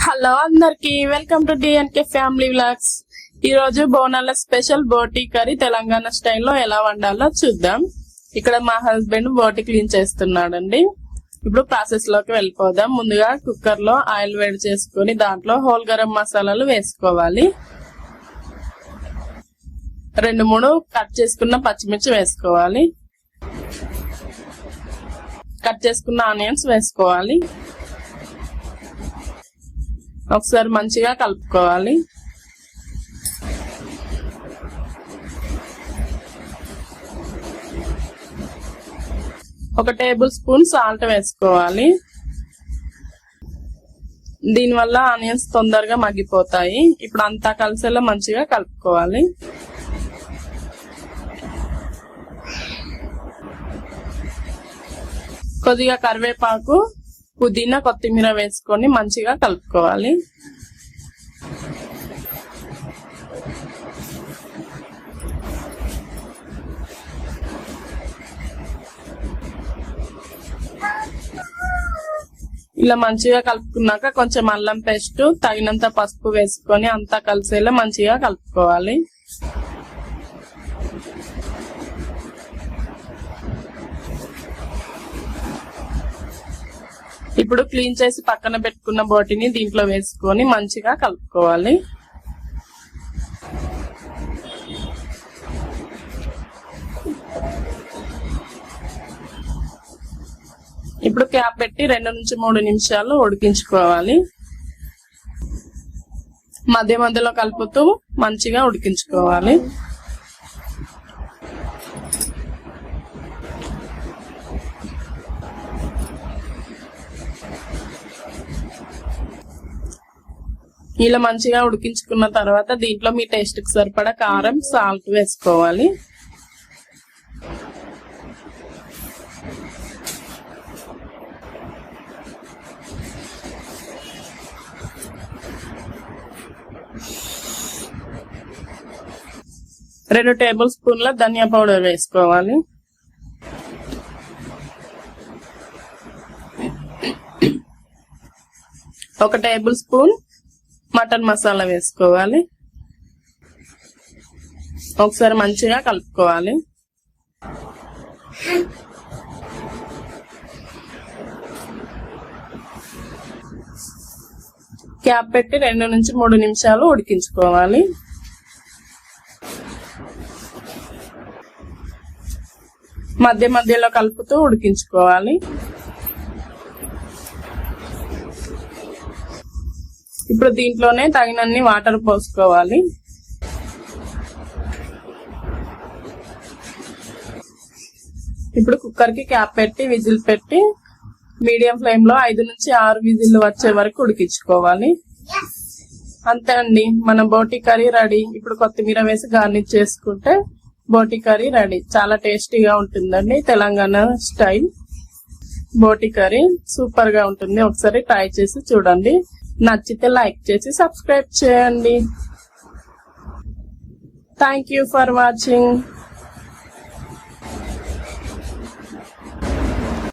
Hello అందరికి welcome to DNK family vlogs. ఈ రోజు బోనాల స్పెషల్ బోటి కర్రీ తెలంగాణ స్టైల్లో ఎలా వండాలో చూద్దాం. ఇక్కడ మా హస్బెండ్ బోటి క్లీన్ చేస్తున్నాడండి. ఇప్పుడు ప్రాసెస్ లోకి వెళ్ళిపోదాం. ముందుగా కుక్కర్ లో ఆయిల్ వేడి చేసుకుని దాంట్లో హోల్ గరం మసాలాలు వేసుకోవాలి. 2-3 కట్ చేసుకున్న పచ్చిమిర్చి వేసుకోవాలి. కట్ చేసుకున్న ఆనియన్స్ వేసుకోవాలి. ఒకసారి మంచిగా కలుపుకోవాలి. ఒక టేబుల్ స్పూన్ సాల్ట్ వేసుకోవాలి. దీనివల్ల ఆనియన్స్ తొందరగా మగ్గిపోతాయి. ఇప్పుడు అంతా కలిసేలా మంచిగా కలుపుకోవాలి. కొద్దిగా కరివేపాకు, పుదీనా, కొత్తిమీర వేసుకొని మంచిగా కలుపుకోవాలి. ఇలా మంచిగా కలుపుకున్నాక కొంచెం అల్లం పేస్ట్, తగినంత పసుపు వేసుకొని అంతా కలిసేలా మంచిగా కలుపుకోవాలి. ఇప్పుడు క్లీన్ చేసి పక్కన పెట్టుకున్న బోటిని దీంట్లో వేసుకొని మంచిగా కలుపుకోవాలి. ఇప్పుడు క్యాప్ పెట్టి 2-3 నిమిషాలు ఉడికించుకోవాలి. మధ్య మధ్యలో కలుపుతూ మంచిగా ఉడికించుకోవాలి. ఇలా మంచిగా ఉడికించుకున్న తర్వాత దీంట్లో మీ టేస్ట్ కి సరిపడా కారం, సాల్ట్ వేసుకోవాలి. రెండు టేబుల్ స్పూన్ల ధనియా పౌడర్ వేసుకోవాలి. ఒక టేబుల్ స్పూన్ మటన్ మసాలా వేసుకోవాలి. ఒకసారి మంచిగా కలుపుకోవాలి. క్యాప్ పెట్టి 2-3 నిమిషాలు ఉడికించుకోవాలి. మధ్య మధ్యలో కలుపుతూ ఉడికించుకోవాలి. ఇప్పుడు దీంట్లోనే తగినన్ని వాటర్ పోసుకోవాలి. ఇప్పుడు కుక్కర్ కి క్యాప్ పెట్టి విజిల్ పెట్టి మీడియం ఫ్లేమ్ లో 5-6 విజిల్లు వచ్చే వరకు ఉడికించుకోవాలి. అంతే అండి, మన బోటి కర్రీ రెడీ. ఇప్పుడు కొత్తిమీర వేసి గార్నిష్ చేసుకుంటే బోటి కర్రీ రెడీ. చాలా టేస్టీగా ఉంటుందండి. తెలంగాణ స్టైల్ బోటి కర్రీ సూపర్ గా ఉంటుంది. ఒకసారి ట్రై చేసి చూడండి. నచ్చితే లైక్ చేసి సబ్స్క్రైబ్ చేయండి. Thank you for watching.